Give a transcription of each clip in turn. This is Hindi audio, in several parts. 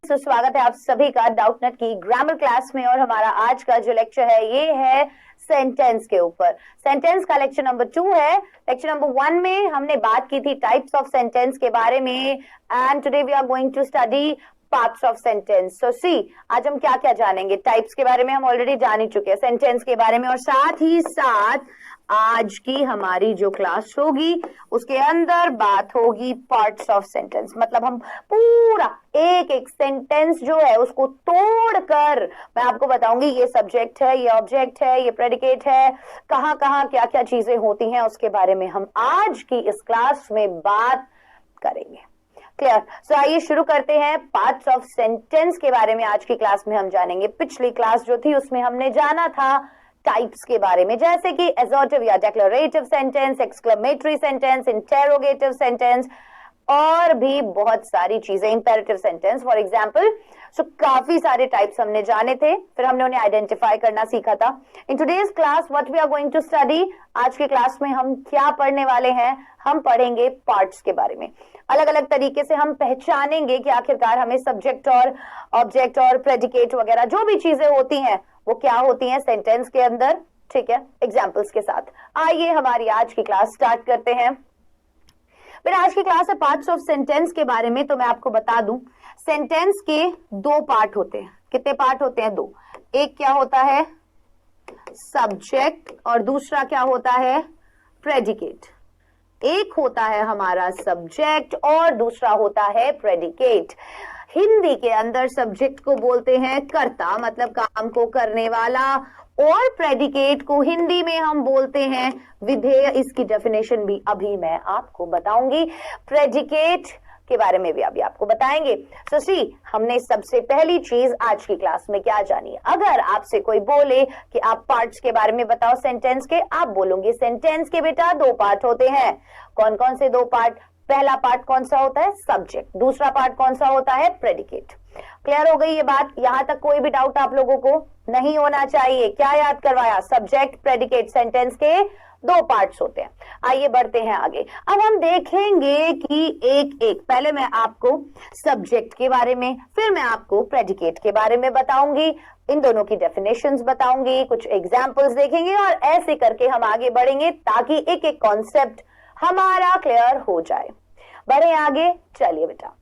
स्वागत है आप सभी का डाउटनेट की ग्रामर क्लास में। और हमारा आज का जो लेक्चर है ये है सेंटेंस के ऊपर। सेंटेंस का लेक्चर नंबर 2 है। लेक्चर नंबर 1 में हमने बात की थी टाइप्स ऑफ सेंटेंस के बारे में, and today we are going to study parts of sentence. So see, आज हम क्या क्या जानेंगे। टाइप्स के बारे में हम ऑलरेडी जान ही चुके हैं, सेंटेंस के बारे में, और साथ ही साथ आज की हमारी जो क्लास होगी उसके अंदर बात होगी पार्ट्स ऑफ सेंटेंस। मतलब हम पूरा एक एक सेंटेंस जो है उसको तोड़कर मैं आपको बताऊंगी ये सब्जेक्ट है, ये ऑब्जेक्ट है, ये प्रेडिकेट है, कहां कहां क्या क्या चीजें होती हैं उसके बारे में हम आज की इस क्लास में बात करेंगे। क्लियर? सो आइए शुरू करते हैं। पार्ट्स ऑफ सेंटेंस के बारे में आज की क्लास में हम जानेंगे। पिछली क्लास जो थी उसमें हमने जाना था टाइप्स के बारे में, जैसे कि असर्टिव या declarative sentence, exclamatory sentence, interrogative sentence और भी बहुत सारी चीजें, इंपेरेटिव सेंटेंस फॉर एग्जांपल। सो काफी सारे टाइप्स हमने जाने थे, फिर हमने उन्हें आइडेंटिफाई करना सीखा था। In today's class what we are going to study, आज के क्लास में हम क्या पढ़ने वाले हैं, हम पढ़ेंगे पार्ट्स के बारे में। अलग अलग तरीके से हम पहचानेंगे कि आखिरकार हमें सब्जेक्ट और ऑब्जेक्ट और प्रेडिकेट वगैरह जो भी चीजें होती हैं वो क्या होती हैं सेंटेंस के अंदर। ठीक है, एग्जाम्पल्स के साथ आइए हमारी आज की क्लास स्टार्ट करते हैं। फिर आज की क्लास है पार्ट्स ऑफ सेंटेंस के बारे में। तो मैं आपको बता दूं, सेंटेंस के दो पार्ट होते हैं। कितने पार्ट होते हैं? दो। एक क्या होता है सब्जेक्ट और दूसरा क्या होता है प्रेडिकेट। एक होता है हमारा सब्जेक्ट और दूसरा होता है प्रेडिकेट। हिंदी के अंदर सब्जेक्ट को बोलते हैं कर्ता, मतलब काम को करने वाला, और प्रेडिकेट को हिंदी में हम बोलते हैं विधेय। इसकी डेफिनेशन भी अभी मैं आपको बताऊंगी, प्रेडिकेट के बारे में भी अभी आपको बताएंगे। सो सी, हमने सबसे पहली चीज आज की क्लास में क्या जानी है। अगर आपसे कोई बोले कि आप पार्ट्स के बारे में बताओ सेंटेंस के, आप बोलोगे सेंटेंस के बेटा दो पार्ट होते हैं। कौन कौन से दो पार्ट? पहला पार्ट कौन सा होता है सब्जेक्ट, दूसरा पार्ट कौन सा होता है प्रेडिकेट। क्लियर हो गई ये बात? यहां तक कोई भी डाउट आप लोगों को नहीं होना चाहिए। क्या याद करवाया? सब्जेक्ट प्रेडिकेट सेंटेंस के दो पार्ट्स होते हैं। आइए बढ़ते हैं आगे। अब हम देखेंगे कि एक एक, पहले मैं आपको सब्जेक्ट के बारे में, फिर मैं आपको प्रेडिकेट के बारे में बताऊंगी, इन दोनों की डेफिनेशंस बताऊंगी, कुछ एग्जांपल्स देखेंगे और ऐसे करके हम आगे बढ़ेंगे ताकि एक एक कॉन्सेप्ट हमारा क्लियर हो जाए। बढ़े आगे, चलिए बेटा।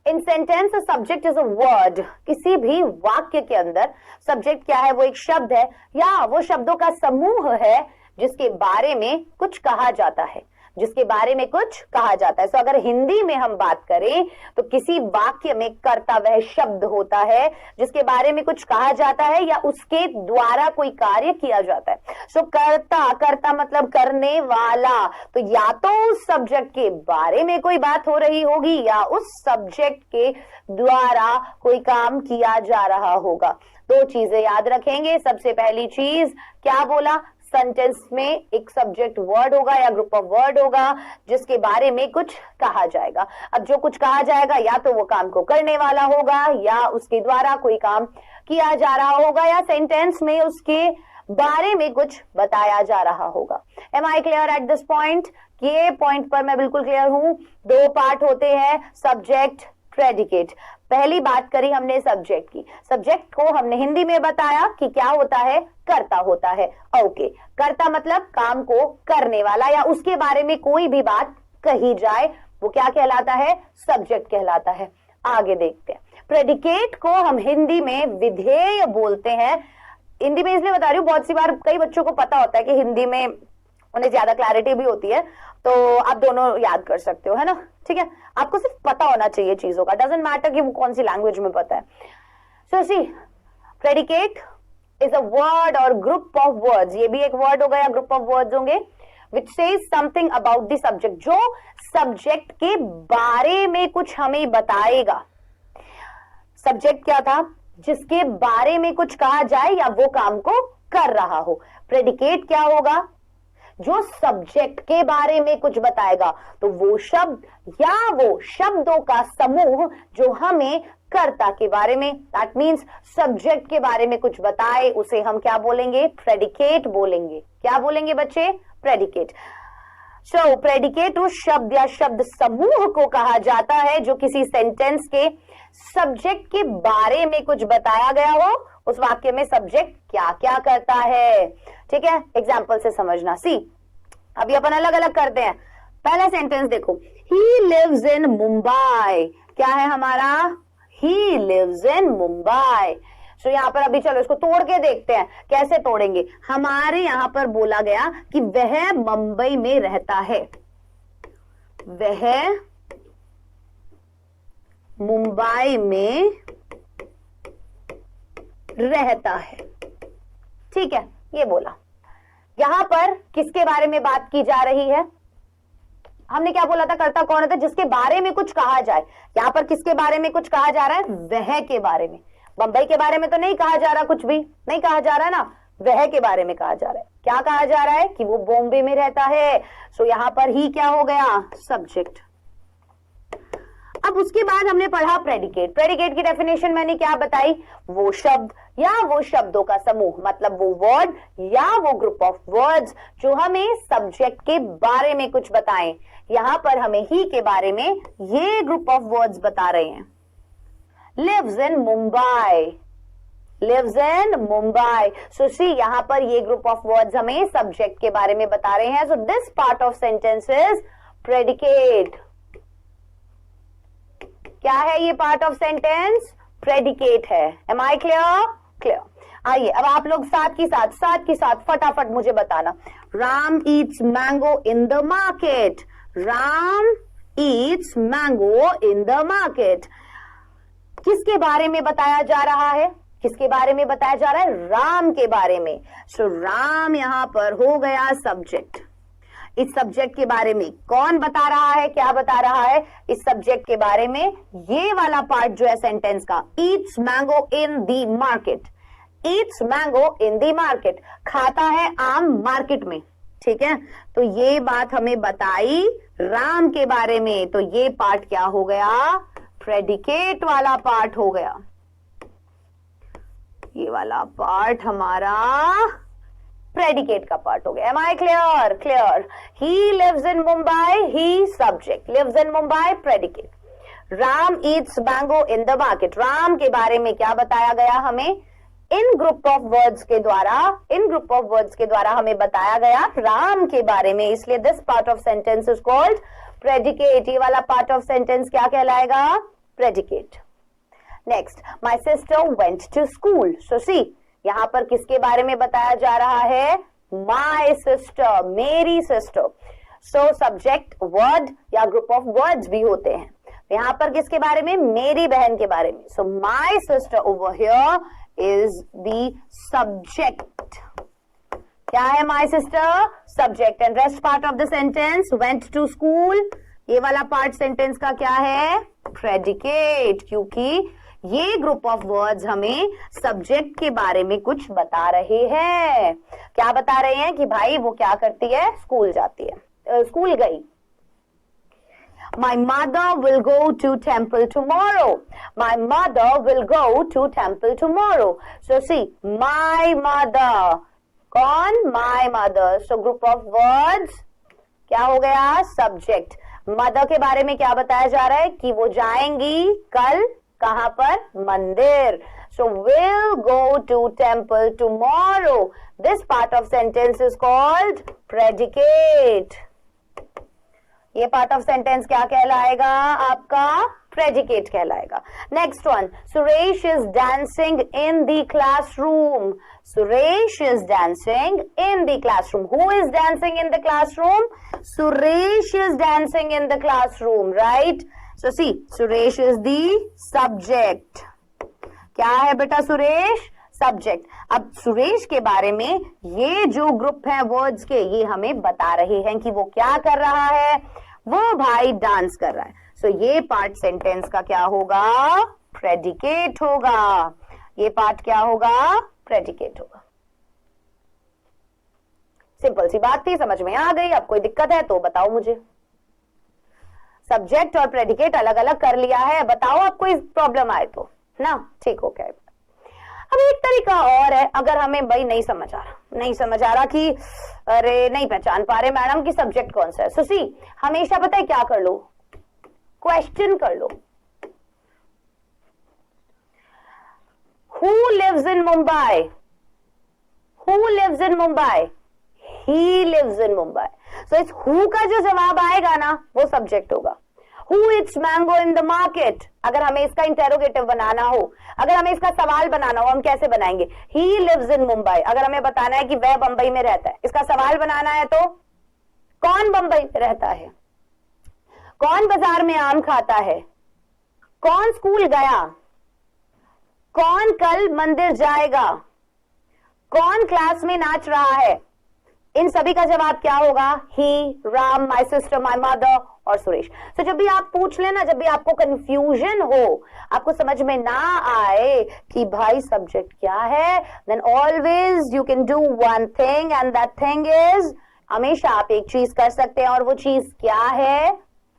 In sentence subject is a word. किसी भी वाक्य के अंदर सब्जेक्ट क्या है? वो एक शब्द है या वो शब्दों का समूह है जिसके बारे में कुछ कहा जाता है, जिसके बारे में कुछ कहा जाता है। सो अगर हिंदी में हम बात करें तो किसी वाक्य में कर्ता वह शब्द होता है जिसके बारे में कुछ कहा जाता है या उसके द्वारा कोई कार्य किया जाता है। सो कर्ता, कर्ता मतलब करने वाला। तो या तो उस सब्जेक्ट के बारे में कोई बात हो रही होगी या उस सब्जेक्ट के द्वारा कोई काम किया जा रहा होगा। दो चीजें याद रखेंगे। सबसे पहली चीज क्या बोला? सेंटेंस में एक सब्जेक्ट वर्ड होगा या ग्रुप ऑफ वर्ड होगा जिसके बारे में कुछ कहा जाएगा। अब जो कुछ कहा जाएगा या तो वो काम को करने वाला होगा या उसके द्वारा कोई काम किया जा रहा होगा या सेंटेंस में उसके बारे में कुछ बताया जा रहा होगा। Am I clear at this point? ये पॉइंट पर मैं बिल्कुल क्लियर हूं। दो पार्ट होते हैं सब्जेक्ट प्रेडिकेट। पहली बात करी हमने सब्जेक्ट की। सब्जेक्ट को हमने हिंदी में बताया कि क्या होता है? कर्ता होता है। ओके, कर्ता मतलब काम को करने वाला या उसके बारे में कोई भी बात कही जाए वो क्या कहलाता है? सब्जेक्ट कहलाता है। आगे देखते हैं। प्रेडिकेट को हम हिंदी में विधेय बोलते हैं। हिंदी में इसलिए बता रही हूँ, बहुत सी बार कई बच्चों को पता होता है कि हिंदी में उन्हें ज्यादा क्लैरिटी भी होती है, तो आप दोनों याद कर सकते हो, है ना? ठीक है, आपको सिर्फ पता होना चाहिए चीजों का, डजंट मैटर कि वो कौन सी लैंग्वेज में पता है। सो सी, प्रेडिकेट इज अ वर्ड और ग्रुप ऑफ वर्ड्स। ये भी एक वर्ड होगा या ग्रुप ऑफ वर्ड्स होंगे which says something about the subject, जो सब्जेक्ट के बारे में कुछ हमें बताएगा। सब्जेक्ट क्या था? जिसके बारे में कुछ कहा जाए या वो काम को कर रहा हो। प्रेडिकेट क्या होगा? जो सब्जेक्ट के बारे में कुछ बताएगा। तो वो शब्द या वो शब्दों का समूह जो हमें कर्ता के बारे में, दैट मीन्स सब्जेक्ट के बारे में कुछ बताए, उसे हम क्या बोलेंगे? प्रेडिकेट बोलेंगे। क्या बोलेंगे बच्चे? प्रेडिकेट। सो प्रेडिकेट उस शब्द या शब्द समूह को कहा जाता है जो किसी सेंटेंस के सब्जेक्ट के बारे में कुछ बताया गया हो, उस वाक्य में सब्जेक्ट क्या क्या करता है। ठीक है, एग्जाम्पल से समझना। सी, अभी अपन अलग अलग करते हैं। पहला सेंटेंस देखो, ही लिव्स इन मुंबई। क्या है हमारा? He lives in Mumbai. तो यहां पर अभी चलो इसको तोड़ के देखते हैं, कैसे तोड़ेंगे। हमारे यहां पर बोला गया कि वह मुंबई में रहता है, वह मुंबई में रहता है। ठीक है, ये बोला। यहां पर किसके बारे में बात की जा रही है? हमने क्या बोला था, कर्ता कौन होता है? जिसके बारे में कुछ कहा जाए। यहां पर किसके बारे में कुछ कहा जा रहा है? वह के बारे में। बंबई के बारे में तो नहीं कहा जा रहा, कुछ भी नहीं कहा जा रहा है ना, वह के बारे में कहा जा रहा है। क्या कहा जा रहा है? कि वो बॉम्बे में रहता है। सो यहां पर ही क्या हो गया? सब्जेक्ट। अब उसके बाद हमने पढ़ा प्रेडिकेट। प्रेडिकेट की डेफिनेशन मैंने क्या बताई? वो शब्द या वो शब्दों का समूह, मतलब वो वर्ड या वो ग्रुप ऑफ वर्ड्स जो हमें सब्जेक्ट के बारे में कुछ बताएं। यहां पर हमें ही के बारे में ये ग्रुप ऑफ वर्ड्स बता रहे हैं। Lives in Mumbai, lives in Mumbai. So see, यहां पर ये ग्रुप ऑफ वर्ड्स हमें सब्जेक्ट के बारे में बता रहे हैं। So this part of sentence is predicate. क्या है ये पार्ट ऑफ सेंटेंस? प्रेडिकेट है। Am I clear? क्लियर। आइए अब आप लोग साथ की साथ फटाफट मुझे बताना। Ram eats mango in the market. Ram eats mango in the market. किसके बारे में बताया जा रहा है? किसके बारे में बताया जा रहा है? राम के बारे में। सो राम यहां पर हो गया सब्जेक्ट। इस सब्जेक्ट के बारे में कौन बता रहा है? क्या बता रहा है इस सब्जेक्ट के बारे में? ये वाला पार्ट जो है सेंटेंस का, ईट्स मैंगो इन दी मार्केट। ईट्स मैंगो इन दी मार्केट, खाता है आम मार्केट में। ठीक है, तो ये बात हमें बताई राम के बारे में। तो ये पार्ट क्या हो गया? प्रेडिकेट वाला पार्ट हो गया। ये वाला पार्ट हमारा प्रेडिकेट का पार्ट हो गया। Am I clear? Clear. He lives in Mumbai, he subject, lives in Mumbai predicate. Ram eats mango in the market. Ram के बारे में क्या बताया गया हमें? इन ग्रुप ऑफ वर्ड्स के द्वारा हमें बताया गया राम के बारे में। इसलिए this part of sentence is called predicate. ये वाला पार्ट ऑफ सेंटेंस क्या कहलाएगा? Predicate. Next, my sister went to school. So see, यहां पर किसके बारे में बताया जा रहा है? माई सिस्टर, मेरी सिस्टर। सो सब्जेक्ट वर्ड या ग्रुप ऑफ वर्ड्स भी होते हैं। यहां पर किसके बारे में? मेरी बहन के बारे में। So my sister over here is the subject. क्या है my sister? Subject. And rest part of the sentence, went to school, ये वाला पार्ट सेंटेंस का क्या है? प्रेडिकेट। क्योंकि ये ग्रुप ऑफ वर्ड्स हमें सब्जेक्ट के बारे में कुछ बता रहे हैं। क्या बता रहे हैं? कि भाई वो क्या करती है? स्कूल जाती है, स्कूल गई। My mother will go to temple tomorrow. My mother will go to temple tomorrow. So see, my mother. कौन? My mother. So group of words क्या हो गया? Subject. मदर के बारे में क्या बताया जा रहा है? कि वो जाएंगी कल कहां पर? मंदिर। So will go to temple tomorrow. This part of sentence is called predicate. ये पार्ट ऑफ सेंटेंस क्या कहलाएगा? आपका प्रेडिकेट कहलाएगा। Next one, Suresh is dancing in the classroom. Suresh is dancing in the classroom. Who is dancing in the classroom? Suresh is dancing in the classroom, right? So see, Suresh is the subject. क्या है बेटा सुरेश? सब्जेक्ट। अब सुरेश के बारे में ये जो ग्रुप है वर्ड्स के, ये हमें बता रहे हैं कि वो क्या कर रहा है? वो भाई डांस कर रहा है। सो ये पार्ट सेंटेंस का क्या होगा? प्रेडिकेट होगा। ये पार्ट क्या होगा? प्रेडिकेट होगा। सिंपल सी बात थी, समझ में आ गई? अब कोई दिक्कत है तो बताओ मुझे। सब्जेक्ट और प्रेडिकेट अलग अलग कर लिया है, बताओ आप कोई प्रॉब्लम आए तो ना। ठीक हो गया। अब एक तरीका और है, अगर हमें भाई नहीं समझ आ रहा कि अरे नहीं पहचान पा रहे मैडम की सब्जेक्ट कौन सा है। सो सी, हमेशा पता है क्या कर लो? क्वेश्चन कर लो। lives in Mumbai? Who lives in Mumbai? He lives in Mumbai. So इस who का जो जवाब आएगा ना वो सब्जेक्ट होगा. Who eats mango in the market? अगर हमें इसका इंटेरोगेटिव बनाना हो, अगर हमें इसका सवाल बनाना हो, हम कैसे बनाएंगे? He lives in Mumbai. अगर हमें बताना है कि वह बंबई में रहता है, इसका सवाल बनाना है तो कौन बंबई में रहता है? कौन बाजार में आम खाता है? कौन स्कूल गया? कौन कल मंदिर जाएगा? कौन क्लास में नाच रहा है? इन सभी का जवाब क्या होगा? He, Ram, my sister, my mother और सुरेश. तो जब भी आप पूछ लेना, जब भी आपको कंफ्यूजन हो, आपको समझ में ना आए कि भाई सब्जेक्ट क्या है, then always you can do one thing and that thing is, हमेशा आप एक चीज कर सकते हैं और वो चीज क्या है?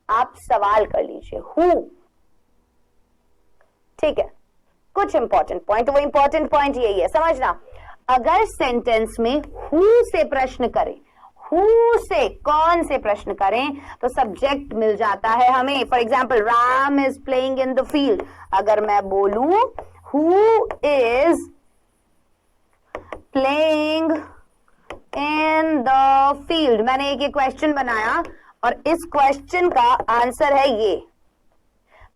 आप सवाल कर लीजिए हु. ठीक है, कुछ इंपॉर्टेंट पॉइंट, वो इंपॉर्टेंट पॉइंट यही है समझना. अगर सेंटेंस में हु से प्रश्न करें, हु से कौन से प्रश्न करें तो सब्जेक्ट मिल जाता है हमें. For example Ram is playing in the field. अगर मैं बोलूं who is playing in the field, मैंने एक क्वेश्चन बनाया और इस क्वेश्चन का आंसर है ये.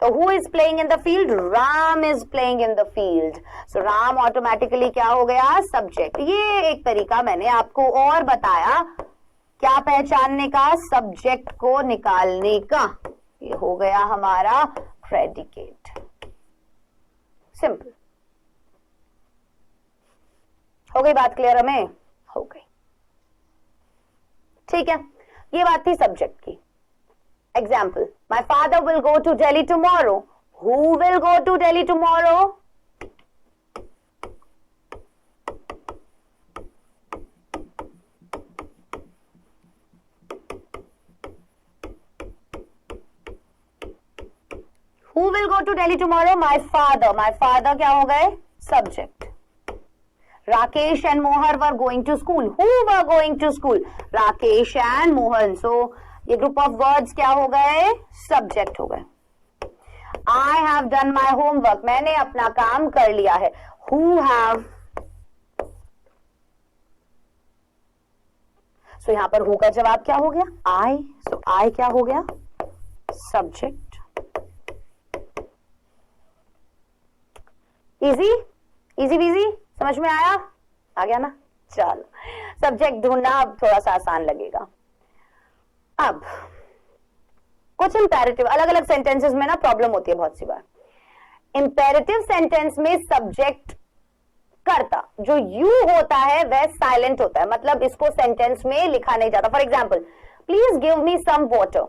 तो who is playing in the field? Ram is playing in the field. So Ram automatically क्या हो गया? Subject. ये एक तरीका मैंने आपको और बताया क्या पहचानने का? सब्जेक्ट को निकालने का. ये हो गया हमारा predicate. सिंपल. हो गई बात क्लियर हमें? हो गई. ठीक है, ये बात थी सब्जेक्ट की. Example, my father will go to Delhi tomorrow. Who will go to Delhi tomorrow? Who will go to Delhi tomorrow? My father. My father क्या हो गए? Subject. Rakesh and Mohar were going to school. Who were going to school? Rakesh and Mohan. So ये ग्रुप ऑफ वर्ड्स क्या हो गए? सब्जेक्ट हो गए. I have done my homework. मैंने अपना काम कर लिया है. Who have. सो यहां पर हु का जवाब क्या हो गया? आई. सो आई क्या हो गया? सब्जेक्ट. इजी इजी बीजी, समझ में आया? आ गया ना? चलो, सब्जेक्ट ढूंढना अब थोड़ा सा आसान लगेगा. अब कुछ इंपेरेटिव, अलग अलग सेंटेंसेस में ना प्रॉब्लम होती है बहुत सी बार. इंपेरेटिव सेंटेंस में सब्जेक्ट कर्ता जो यू होता है वह साइलेंट होता है, मतलब इसको सेंटेंस में लिखा नहीं जाता. For example, please give me some water.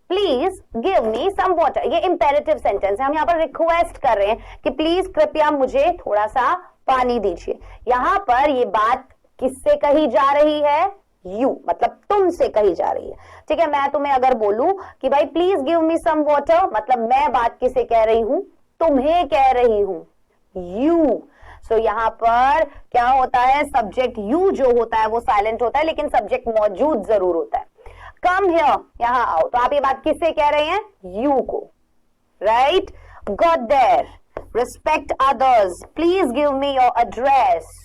Please give me some water, ये इंपेरेटिव सेंटेंस है. हम यहाँ पर रिक्वेस्ट कर रहे हैं कि प्लीज कृपया मुझे थोड़ा सा पानी दीजिए. यहां पर ये बात किससे कही जा रही है? यू, मतलब तुमसे कही जा रही है. ठीक है, मैं तुम्हें अगर बोलूं कि भाई please give me some water, मतलब मैं बात किसे कह रही हूं? तुम्हें कह रही हूं, यू. सो यहां पर क्या होता है? सब्जेक्ट यू जो होता है वो साइलेंट होता है, लेकिन सब्जेक्ट मौजूद जरूर होता है. कम हियर, यहां आओ. तो आप ये बात किससे कह रहे हैं? यू को. Right. Got there, respect others, please give me your address.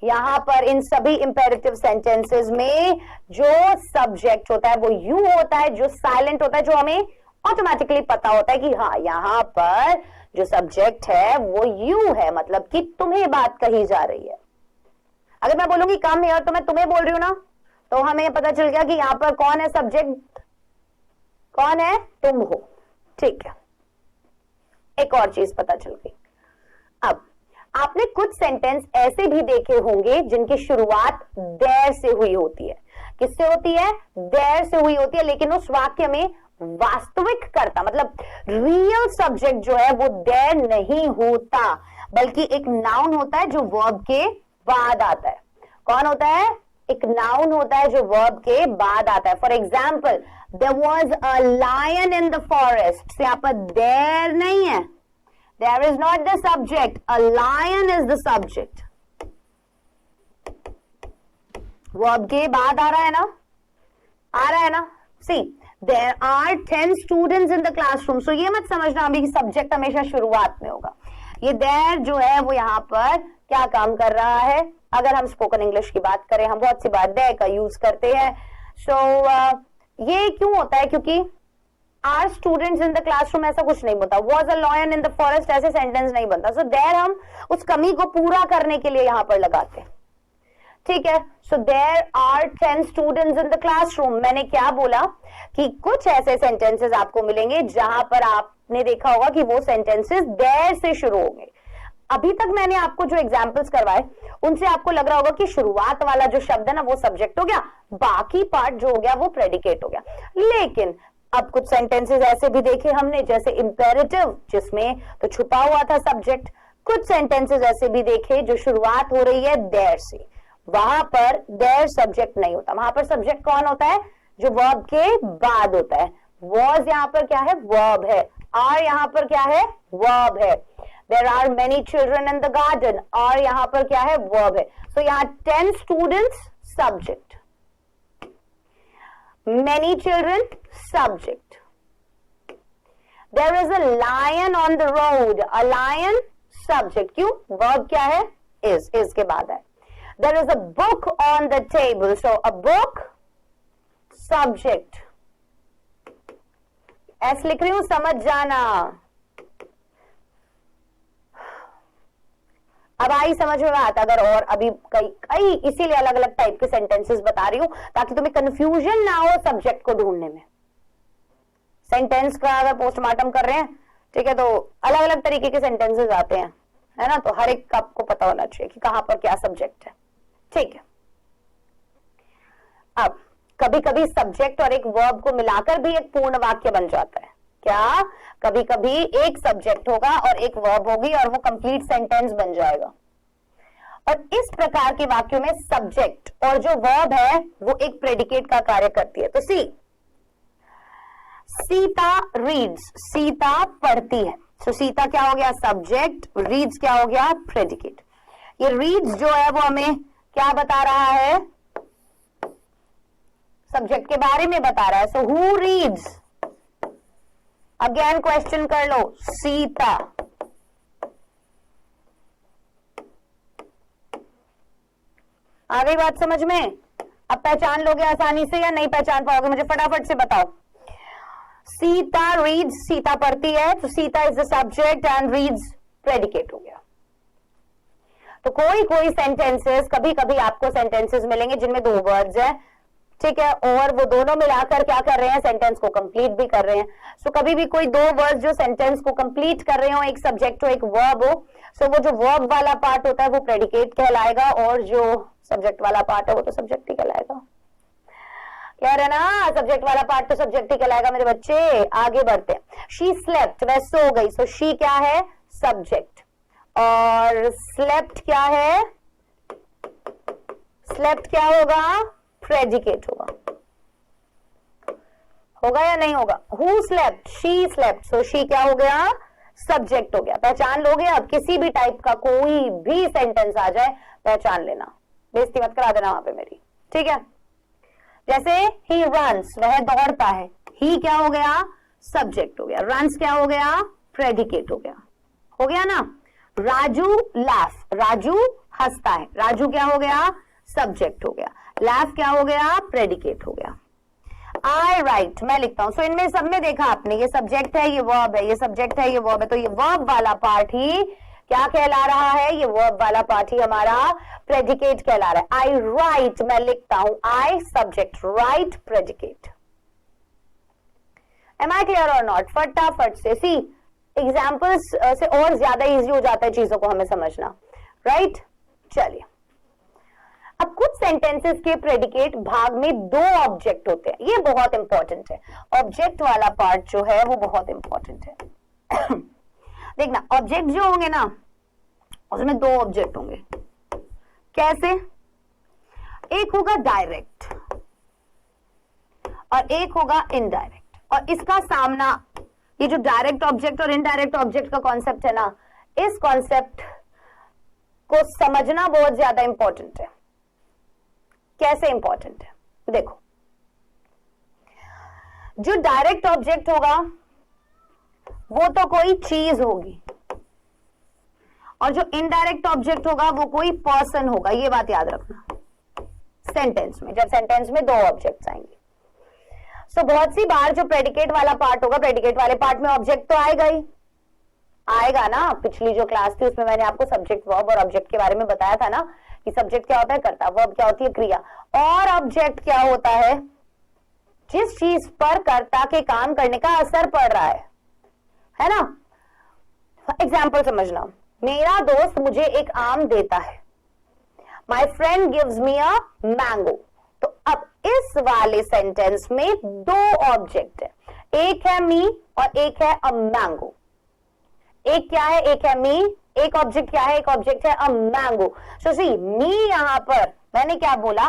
यहां पर इन सभी इंपेरेटिव सेंटेंसेस में जो सब्जेक्ट होता है वो यू होता है, जो साइलेंट होता है, जो हमें ऑटोमेटिकली पता होता है कि हाँ यहां पर जो सब्जेक्ट है वो यू है, मतलब कि तुम्हें बात कही जा रही है. अगर मैं बोलूंगी कम हियर तो मैं तुम्हें बोल रही हूं ना, तो हमें पता चल गया कि यहां पर कौन है सब्जेक्ट? कौन है? तुम हो. ठीक है, एक और चीज पता चल गई. अब आपने कुछ सेंटेंस ऐसे भी देखे होंगे जिनकी शुरुआत देयर से हुई होती है. किससे होती है? देयर से हुई होती है, लेकिन उस वाक्य में वास्तविक कर्ता मतलब रियल सब्जेक्ट जो है वो देयर नहीं होता, बल्कि एक नाउन होता है जो वर्ब के बाद आता है. कौन होता है? एक नाउन होता है जो वर्ब के बाद आता है. For example, there was a lion in the forest. यहां पर देयर नहीं है. There is not the subject. A lion is the subject. Verb के बाद आ रहा है ना? आ रहा है ना? See, there are 10 students in the classroom. So ये मत समझना अभी कि सब्जेक्ट हमेशा शुरुआत में होगा. ये देयर जो है वो यहाँ पर क्या काम कर रहा है? अगर हम स्पोकन इंग्लिश की बात करें, हम बहुत सी बार देयर का यूज करते हैं। ये क्यों होता है? क्योंकि are students in the classroom ऐसा कुछ नहीं बनता, was a lion in the forest ऐसे सेंटेंस नहीं बनता। सो देयर हम उस कमी को पूरा करने के लिए यहां पर लगाते हैं, ठीक है। So there are 10 students in the classroom. मैंने क्या बोला कि कुछ ऐसे सेंटेंसेस आपको मिलेंगे जहां पर आपने देखा होगा कि वो सेंटेंसेस देयर से शुरू होंगे। अभी तक मैंने आपको जो एग्जाम्पल्स करवाए उनसे आपको लग रहा होगा कि शुरुआत वाला जो शब्द है ना वो सब्जेक्ट हो गया, बाकी पार्ट जो हो गया वो प्रेडिकेट हो गया। लेकिन अब कुछ सेंटेंसेस ऐसे भी देखे हमने जैसे इंपेरेटिव, जिसमें तो छुपा हुआ था सब्जेक्ट। कुछ सेंटेंसेस ऐसे भी देखे जो शुरुआत हो रही है देयर से, वहां पर देयर सब्जेक्ट नहीं होता, वहां पर सब्जेक्ट कौन होता है? जो वर्ब के बाद होता है। वॉज यहाँ पर क्या है? वर्ब है। आर यहाँ पर क्या है? वर्ब है। There are many children in the garden, और यहाँ पर क्या है? वर्ब है। सो यहाँ 10 students subject, many children subject. There is a lion on the road, a lion subject. क्यों? verb क्या है? is के बाद है। There is a book on the table, so a book subject. ऐसे लिख रही हूं, समझ जाना। अब आई समझ में बात? अगर और अभी कई इसीलिए अलग अलग टाइप के सेंटेंसेस बता रही हूं ताकि तुम्हें कंफ्यूजन ना हो सब्जेक्ट को ढूंढने में। सेंटेंस का अगर पोस्टमार्टम कर रहे हैं, ठीक है, तो अलग अलग तरीके के सेंटेंसेस आते हैं, है ना, तो हर एक का आपको पता होना चाहिए कि कहां पर क्या सब्जेक्ट है, ठीक है। अब कभी कभी सब्जेक्ट और एक वर्ब को मिलाकर भी एक पूर्ण वाक्य बन जाता है। क्या? कभी कभी एक सब्जेक्ट होगा और एक वर्ब होगी और वो कंप्लीट सेंटेंस बन जाएगा। और इस प्रकार के वाक्यों में सब्जेक्ट और जो वर्ब है वो एक प्रेडिकेट का कार्य करती है। तो सीता रीड्स, सीता पढ़ती है। तो सीता क्या हो गया? सब्जेक्ट। रीड्स क्या हो गया? प्रेडिकेट। ये रीड्स जो है वो हमें क्या बता रहा है? सब्जेक्ट के बारे में बता रहा है। So who reads? Again question कर लो, सीता। आ गई बात समझ में? अब पहचान लोगे आसानी से या नहीं पहचान पाओगे? मुझे फटाफट से बताओ। सीता रीड्स, सीता पढ़ती है, तो Sita is the subject and reads predicate हो गया। तो कोई कोई सेंटेंसेस, कभी कभी आपको सेंटेंसेस मिलेंगे जिनमें दो वर्ड्स है, ठीक है, और वो दोनों मिलाकर क्या कर रहे हैं? सेंटेंस को कंप्लीट भी कर रहे हैं। सो कभी भी कोई दो वर्ड जो सेंटेंस को कंप्लीट कर रहे हो, एक सब्जेक्ट हो एक वर्ब हो, सो वो जो वर्ब वाला पार्ट होता है वो प्रेडिकेट कहलाएगा और जो सब्जेक्ट वाला पार्ट है वो तो सब्जेक्ट ही कहलाएगा। यार है ना, सब्जेक्ट वाला पार्ट तो सब्जेक्ट ही कहलाएगा मेरे बच्चे। आगे बढ़ते हैं। शी स्लेप्ट, वह सो गई। सो शी क्या है? सब्जेक्ट। और स्लेप्ट क्या है? स्लेप्ट क्या होगा? प्रेडिकेट होगा। होगा या नहीं होगा? Who slept? She slept. So she क्या हो गया? सब्जेक्ट हो गया। पहचान लोगे? अब किसी भी टाइप का कोई भी सेंटेंस आ जाए पहचान लेना, बेइज्जती मत करा देना वहां पे मेरी, ठीक है। जैसे ही रन्स, वह दौड़ता है। ही क्या हो गया? सब्जेक्ट हो गया। रन्स क्या हो गया? प्रेडिकेट हो गया। हो गया ना। राजू लाफ, राजू हंसता है। राजू क्या हो गया? सब्जेक्ट हो गया। लाफ क्या हो गया? प्रेडिकेट हो गया। आई राइट, मैं लिखता हूं। सो इनमें सब में देखा आपने, ये सब्जेक्ट है, ये वर्ब है, ये सब्जेक्ट है, ये वर्ब है, तो ये वर्ब वाला पार्ट ही क्या कहला रहा है? ये वर्ब वाला पार्ट ही हमारा प्रेडिकेट कहला रहा है। आई राइट, मैं लिखता हूं। I subject, right predicate. Am I clear or not? फटाफट से सी एग्जाम्पल्स से और ज्यादा इजी हो जाता है चीजों को हमें समझना, राइट? चलिए, अब कुछ सेंटेंसेस के प्रेडिकेट भाग में दो ऑब्जेक्ट होते हैं। ये बहुत इंपॉर्टेंट है, ऑब्जेक्ट वाला पार्ट जो है वो बहुत इंपॉर्टेंट है। देखना, ऑब्जेक्ट जो होंगे ना उसमें दो ऑब्जेक्ट होंगे। कैसे? एक होगा डायरेक्ट और एक होगा इनडायरेक्ट। और इसका सामना, ये जो डायरेक्ट ऑब्जेक्ट और इनडायरेक्ट ऑब्जेक्ट का कॉन्सेप्ट है ना, इस कॉन्सेप्ट को समझना बहुत ज्यादा इंपॉर्टेंट है। कैसे इंपॉर्टेंट है? देखो, जो डायरेक्ट ऑब्जेक्ट होगा वो तो कोई चीज होगी, और जो इनडायरेक्ट ऑब्जेक्ट होगा वो कोई पर्सन होगा, ये बात याद रखना सेंटेंस में, जब सेंटेंस में दो ऑब्जेक्ट्स आएंगे। सो बहुत सी बार जो प्रेडिकेट वाला पार्ट होगा, प्रेडिकेट वाले पार्ट में ऑब्जेक्ट तो आएगा ही, आएगा ना। पिछली जो क्लास थी उसमें मैंने आपको सब्जेक्ट वर्ब और ऑब्जेक्ट के बारे में बताया था ना, कि सब्जेक्ट क्या होता है कर्ता, वर्ब क्या होती है क्रिया, और ऑब्जेक्ट क्या होता है जिस चीज पर कर्ता के काम करने का असर पड़ रहा है ना। एग्जाम्पल समझना, मेरा दोस्त मुझे एक आम देता है, माई friend gives me a mango. तो अब इस वाले सेंटेंस में दो ऑब्जेक्ट है, एक है मी और एक है अ मैंगो। एक क्या है, एक है मी, एक ऑब्जेक्ट क्या है, एक ऑब्जेक्ट है अ मैंगो। सो सी मी, यहां पर मैंने क्या बोला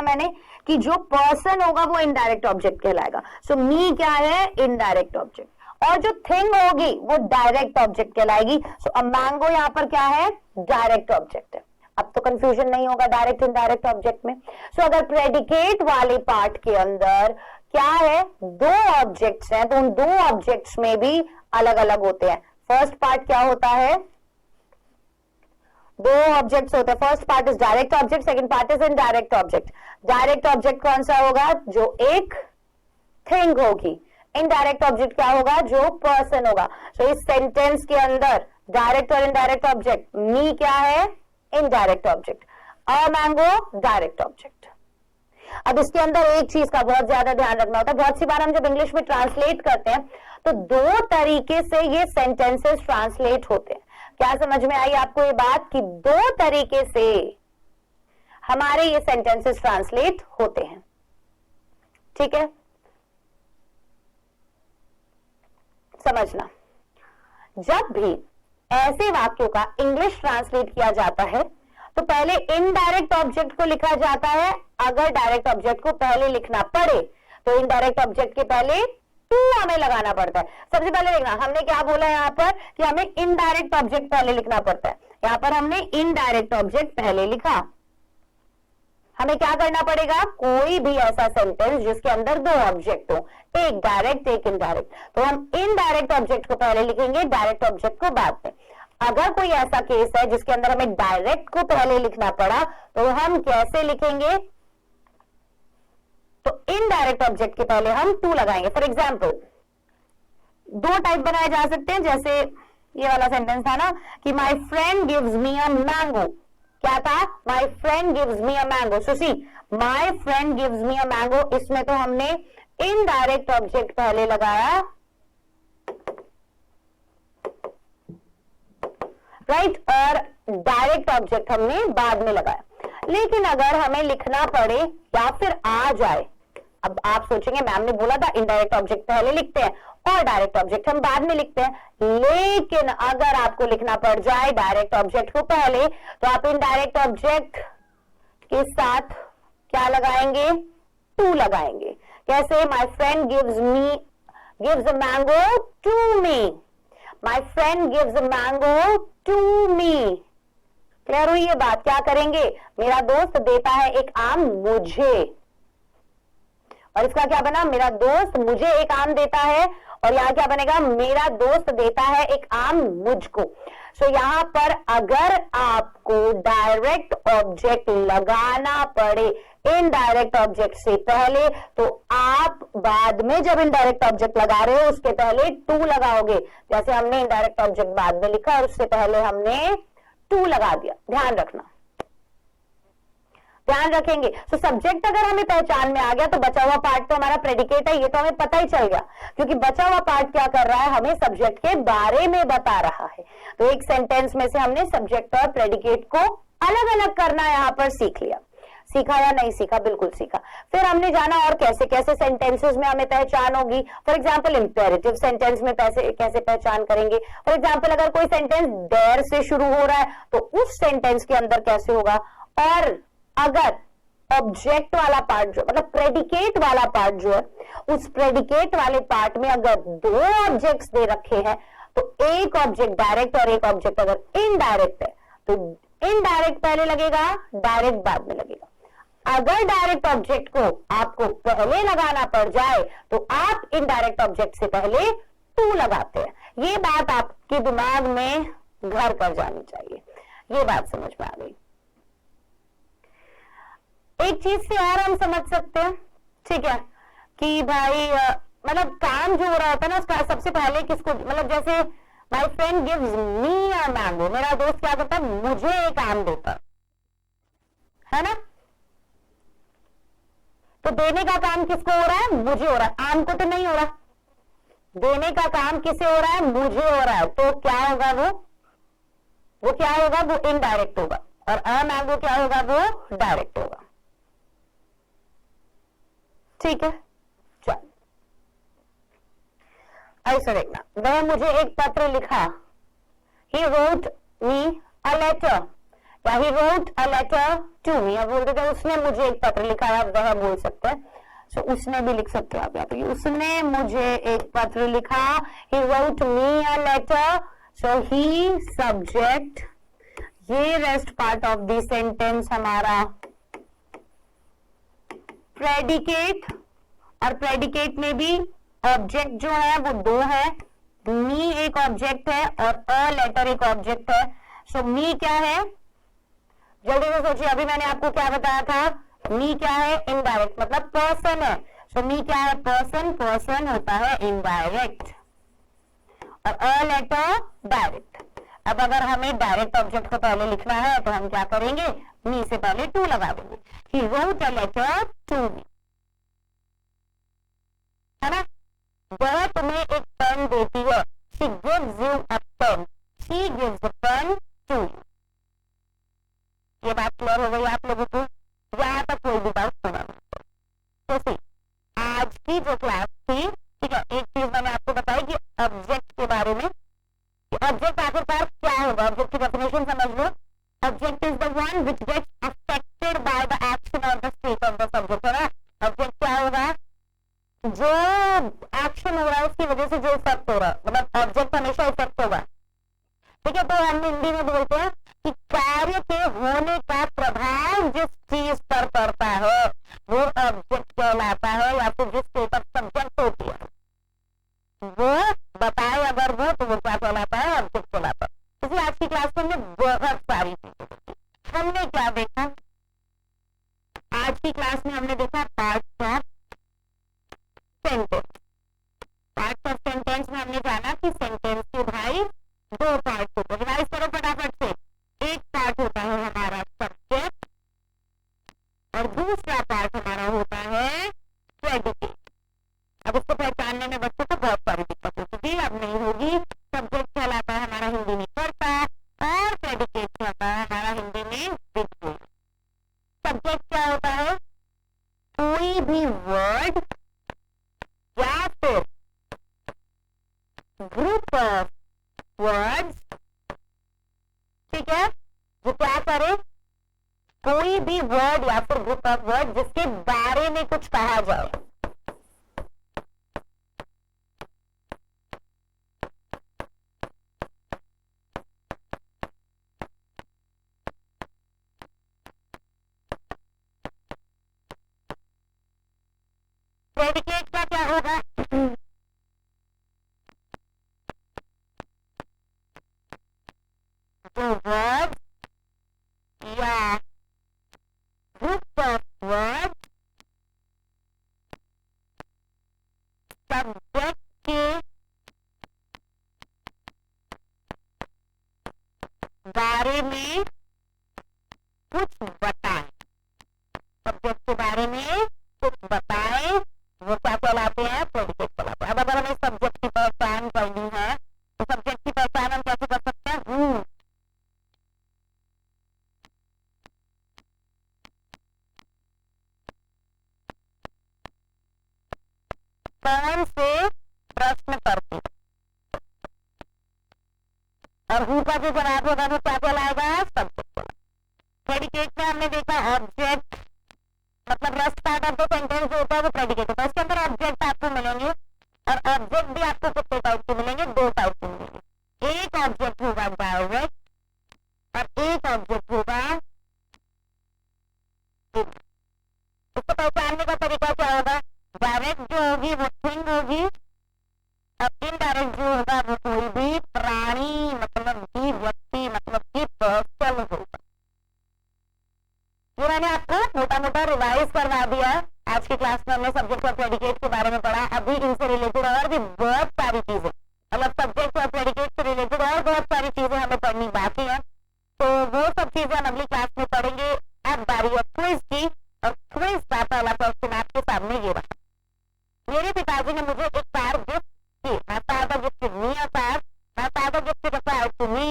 मैंने कि जो पर्सन होगा वो इनडायरेक्ट ऑब्जेक्ट कहलाएगा। सो मी क्या है, इनडायरेक्ट ऑब्जेक्ट, और जो थिंग होगी वो डायरेक्ट ऑब्जेक्ट कहलाएगी। सो अ मैंगो यहां पर क्या है, डायरेक्ट ऑब्जेक्ट है। अब तो कंफ्यूजन नहीं होगा डायरेक्ट इनडायरेक्ट ऑब्जेक्ट में। सो अगर प्रेडिकेट वाले पार्ट के अंदर क्या है, दो ऑब्जेक्ट्स हैं, तो उन दो ऑब्जेक्ट्स में भी अलग अलग होते हैं। फर्स्ट पार्ट क्या होता है, दो ऑब्जेक्ट्स होते हैं, first part is direct object, second part is indirect object. Direct object कौन सा होगा, जो एक थिंग होगी। इनडायरेक्ट ऑब्जेक्ट क्या होगा, जो पर्सन होगा। सो इस सेंटेंस के अंदर डायरेक्ट और इनडायरेक्ट ऑब्जेक्ट, मी क्या है, indirect object, a mango direct object. अब इसके अंदर एक चीज का बहुत ज्यादा ध्यान रखना होता है, बहुत सी बार हम जब इंग्लिश में ट्रांसलेट करते हैं तो दो तरीके से ये सेंटेंसेस ट्रांसलेट होते हैं। क्या समझ में आई आपको ये बात कि दो तरीके से हमारे ये सेंटेंसेस ट्रांसलेट होते हैं, ठीक है, समझना। जब भी ऐसे वाक्यों का इंग्लिश ट्रांसलेट किया जाता है तो पहले इनडायरेक्ट ऑब्जेक्ट को लिखा जाता है। अगर डायरेक्ट ऑब्जेक्ट को पहले लिखना पड़े तो इनडायरेक्ट ऑब्जेक्ट के पहले टू हमें लगाना पड़ता है। सबसे पहले देखना, हमने क्या बोला यहाँ पर कि हमें इनडायरेक्ट ऑब्जेक्ट पहले लिखना पड़ता है। यहाँ पर हमने इनडायरेक्ट ऑब्जेक्ट पहले लिखा। हमें क्या करना पड़ेगा, कोई भी ऐसा सेंटेंस जिसके अंदर दो ऑब्जेक्ट हो, एक डायरेक्ट एक इनडायरेक्ट, तो हम इनडायरेक्ट ऑब्जेक्ट को पहले लिखेंगे, डायरेक्ट ऑब्जेक्ट को बाद में। अगर कोई ऐसा केस है जिसके अंदर हमें डायरेक्ट को पहले लिखना पड़ा तो हम कैसे लिखेंगे, तो इनडायरेक्ट ऑब्जेक्ट के पहले हम टू लगाएंगे। फॉर एग्जाम्पल दो टाइप बनाए जा सकते हैं, जैसे ये वाला सेंटेंस था ना कि my friend gives me a mango. क्या था, my friend gives me a mango. So see my friend gives me a mango, इसमें तो हमने इनडायरेक्ट ऑब्जेक्ट पहले लगाया, राइट, और डायरेक्ट ऑब्जेक्ट हमने बाद में लगाया। लेकिन अगर हमें लिखना पड़े या फिर आ जाए, अब आप सोचेंगे मैम ने बोला था इनडायरेक्ट ऑब्जेक्ट पहले लिखते हैं और डायरेक्ट ऑब्जेक्ट हम बाद में लिखते हैं, लेकिन अगर आपको लिखना पड़ जाए डायरेक्ट ऑब्जेक्ट को पहले तो आप इनडायरेक्ट ऑब्जेक्ट के साथ क्या लगाएंगे, टू लगाएंगे। कैसे, my friend gives a mango to me, my friend gives a mango to me. Clear हुई ये बात, क्या करेंगे, मेरा दोस्त देता है एक आम मुझे, और इसका क्या बना, मेरा दोस्त मुझे एक आम देता है, और यहां क्या बनेगा, मेरा दोस्त देता है एक आम मुझको। सो यहां पर अगर आपको डायरेक्ट ऑब्जेक्ट लगाना पड़े इनडायरेक्ट ऑब्जेक्ट से पहले तो आप बाद में जब इनडायरेक्ट ऑब्जेक्ट लगा रहे हो उसके पहले टू लगाओगे। जैसे हमने इनडायरेक्ट ऑब्जेक्ट बाद में लिखा और उससे पहले हमने टू लगा दिया, ध्यान रखना, ध्यान रखेंगे। तो सब्जेक्ट अगर हमें पहचान में आ गया तो बचा हुआ पार्ट तो हमारा प्रेडिकेट है, ये तो हमें पता ही चल गया, क्योंकि बचा हुआ पार्ट क्या कर रहा है, हमें सब्जेक्ट के बारे में बता रहा है। तो एक सेंटेंस में से हमने सब्जेक्ट और प्रेडिकेट को अलग अलग करना यहां पर सीख लिया। सीखा या नहीं सीखा, बिल्कुल सीखा। फिर हमने जाना और कैसे कैसे सेंटेंसेस में हमें पहचान होगी। फॉर एग्जांपल इंपेरेटिव सेंटेंस में कैसे पहचान करेंगे। फॉर एग्जांपल अगर कोई सेंटेंस देयर से शुरू हो रहा है तो उस सेंटेंस के अंदर कैसे होगा, और अगर ऑब्जेक्ट वाला पार्ट जो मतलब प्रेडिकेट वाला पार्ट जो है, उस प्रेडिकेट वाले पार्ट में अगर दो ऑब्जेक्ट्स दे रखे हैं तो एक ऑब्जेक्ट डायरेक्ट और एक ऑब्जेक्ट अगर इनडायरेक्ट है तो इनडायरेक्ट पहले लगेगा, डायरेक्ट बाद में लगेगा। अगर डायरेक्ट ऑब्जेक्ट को आपको पहले लगाना पड़ जाए तो आप इनडायरेक्ट ऑब्जेक्ट से पहले टू लगाते हैं। ये बात आपके दिमाग में घर पर जानी चाहिए। ये बात समझ में आ गई। एक चीज से और हम समझ सकते हैं, ठीक है, कि भाई मतलब काम जो हो रहा होता है ना उसका सबसे पहले किसको, मतलब जैसे माई friend gives me a mango, मेरा दोस्त क्या करता है, मुझे एक आम देता है ना। तो देने का काम किसको हो रहा है, मुझे हो रहा है, आम को तो नहीं हो रहा। देने का काम किसे हो रहा है, मुझे हो रहा है। तो क्या होगा, वो क्या होगा, वो इनडायरेक्ट होगा। और अ मैंगो क्या होगा, वो डायरेक्ट होगा। ठीक है, चल ऐसा देखना, वह मुझे एक पत्र लिखा, he wrote me a letter, या he wrote a letter to me। अब बोलते थे उसने मुझे एक पत्र लिखा, आप वह बोल सकते हैं, तो उसने भी लिख सकते हो आप यहाँ पे, उसने मुझे एक पत्र लिखा, he wrote me a letter, so he subject, ये rest part of the sentence हमारा प्रेडिकेट, और प्रेडिकेट में भी ऑब्जेक्ट जो है वो दो है, मी एक ऑब्जेक्ट है और अ लेटर एक ऑब्जेक्ट है। सो मी क्या है, जल्दी से सोचिए, अभी मैंने आपको क्या बताया था, मी क्या है, इनडायरेक्ट, मतलब पर्सन है। सो मी क्या है, पर्सन, पर्सन होता है इनडायरेक्ट, और अ लेटर डायरेक्ट। अब अगर हमें डायरेक्ट ऑब्जेक्ट को पहले लिखना है तो हम क्या करेंगे, मी से पहले टू लगा देंगे, he wrote a letter to me, है ना। वह तुम्हें एक पेन देती है, she gives you a pen, she gives a pen to you. ये बात क्लियर हो गई आप लोगों को, यहाँ तक कोई भी डाउट होगा। तो आज की जो क्लास थी, ठीक है, एक चीज मैंने आपको बताई कि ऑब्जेक्ट के बारे में, ऑब्जेक्ट आखिरकार क्या होगा, ऑब्जेक्ट की डेफिनेशन समझ लो। Object is the one which gets affected by the action और the state of the subject, है ना। ऑब्जेक्ट क्या होगा, जो एक्शन हो रहा है उसकी वजह से जो इफेक्ट हो रहा है, मतलब ऑब्जेक्ट हमेशा इफेक्ट होगा, ठीक है। तो हम हिंदी में बोलते हैं कि कार्य के होने का प्रभाव जिस चीज पर पड़ता है वो ऑब्जेक्ट कहलाता है, या फिर जिस स्टेट ऑफ सब्जेक्ट होती है वो बताए अगर वो, तो वो क्या कहलाता है, ऑब्जेक्ट कहलाता है। इसलिए आज की क्लास में हमने बहुत सारी चीजें देखी। हमने क्या देखा आज की क्लास में, हमने देखा parts of sentence. Parts of sentence में हमने जाना कि सेंटेंस के भाई दो पार्ट होते हैं, रिवाइज करो फटाफट से। एक पार्ट होता है हमारा सब्जेक्ट और दूसरा पार्ट हमारा होता है प्रेडिकेट। अब इसको पहचानने में बच्चों को बहुत सारी दिक्कत होती थी, अब नहीं होगी। सब्जेक्ट कहलाता है हमारा हिंदी में कर्ता, और प्रेडिकेट कहलाता है हमारा हिंदी में विधेय। सब्जेक्ट क्या होता है, कोई भी वर्ड या फिर ग्रुप ऑफ वर्ड्स, ठीक है, जो क्या करे, कोई भी वर्ड या फिर ग्रुप ऑफ वर्ड जिसके बारे में कुछ कहा जाए। प्रेडिकेट का क्या होगा, जो वर्ड या ग्रुप ऑफ वर्ड सब्जेक्ट के बारे में कुछ बताए, सब्जेक्ट के बारे में कुछ बताए, वो क्या कहलाते हैं, प्रेडिकेट कहलाते हैं। अब अगर हमें सब्जेक्ट की पहचान करनी है तो सब्जेक्ट की पहचान हम कैसे कर सकते हैं, कौन से प्रश्न करते, और हु का जो जवाब होगा वो क्या कहलाएगा, सब्जेक्ट। प्रेडिकेट में हमने देखा ऑब्जेक्ट, मतलब rest part of the sentence जो होता है वो प्रेडिकेट होता है, उसके अंदर ऑब्जेक्ट आपको मिलेंगे, और ऑब्जेक्ट भी आपको कितने टाइप के मिलेंगे, दो टाइप के मिलेंगे। एक ऑब्जेक्ट होगा डायरेक्ट और एक ऑब्जेक्ट होगा, इसको पहचानने का तरीका क्या होगा, डायरेक्ट जो होगी वो थिंग होगी, और इनडायरेक्ट जो होगा वो कोई भी प्राणी, मतलब कि चीजें हमें पढ़नी बाकी है, तो वो सब चीजें हम अगली क्लास में पढ़ेंगे। अब बारी है क्विज की, और क्विज का पहला क्वेश्चन आपके सामने ये रहा। मेरे पिताजी ने मुझे एक कार गिफ्ट की। My father gifted me a car. My father gifted a car to me.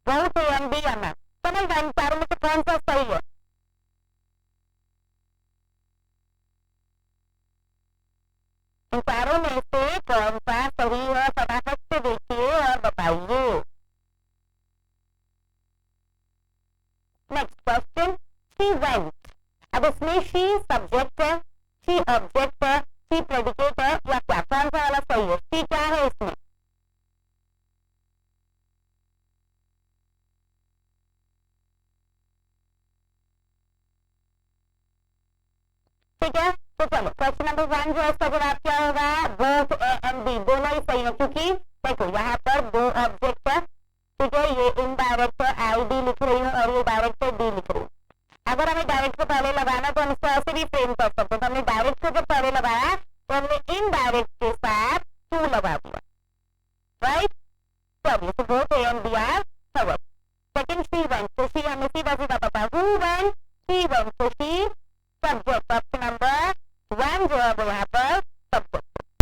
बहुत A and B आना। समझ गए इन चारों में से कौन सा सही है? इन चारों में से कौन सा सही है? फटाफट से देखिए और बताइए। Next question, she went। अब इसमें she सब्जेक्ट है, she ऑब्जेक्ट है, she प्रेडिकेट है, या क्या? कौन सा वाला सही है? she क्या है इसमें? ठीक है, तो चलो क्वेश्चन नंबर 1 जो है इसका जवाब क्या होगा? बोथ ए एंड बी, दोनों ही सही है, क्योंकि देखो यहाँ पर दो ऑब्जेक्ट है, ठीक है, ये इनडायरेक्ट आई डी लिख रही है और ये डायरेक्ट डी लिख रही है। अगर हमें डायरेक्ट को पहले लगाना तो हम इसको ऐसे भी फ्रेम कर सकते हैं, तो हमने डायरेक्ट को जब पहले लगाया तो हमने इनडायरेक्ट के साथ टू लगा दिया, राइट? चलिए, तो both A and B are